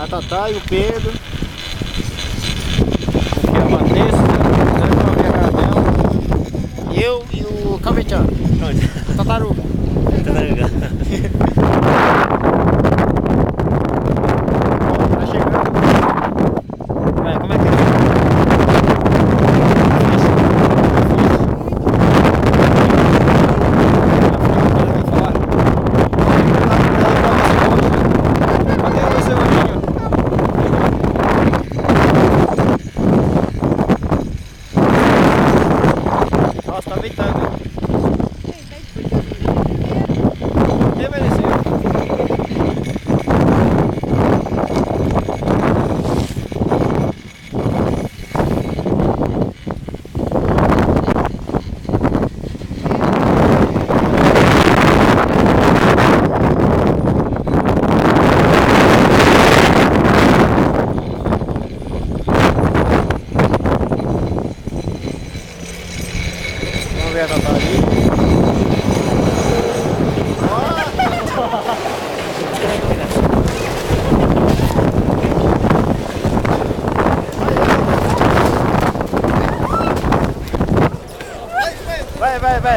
Tatá e o Pedro. Aqui é a Vanessa, eu e o Cavetano. Tartaruga. Tartaruga. Tá chegando. Vai, como é que é? Nossa, tá deitando, hein? Vamos ver a Tatá ali.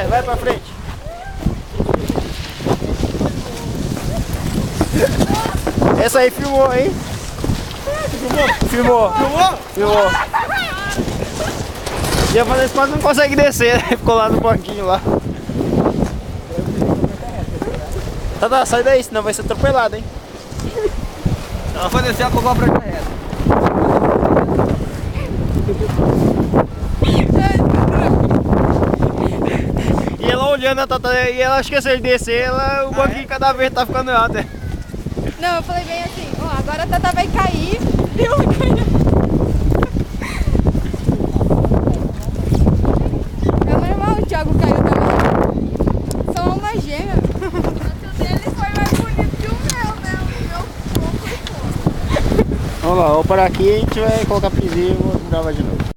Vai pra frente. Essa aí filmou, hein? Filmou. Ia fazer isso, mas não consegue descer, né? Ficou lá no banquinho lá. Tá, sai daí, senão vai ser atropelado, hein? Ela foi descer a cobra pra reta. E ela olhando a Tata, e ela esqueceu de descer, o banquinho cada vez tá ficando alto. Não, eu falei bem assim, ó, agora a Tata vai cair e eu vou cair. É normal, o Thiago caiu também. Só uma gêmea. O dele foi mais bonito que o meu, né? O meu pouco foi. Vamos lá, vou parar aqui e a gente vai colocar pisinho e vou gravar de novo.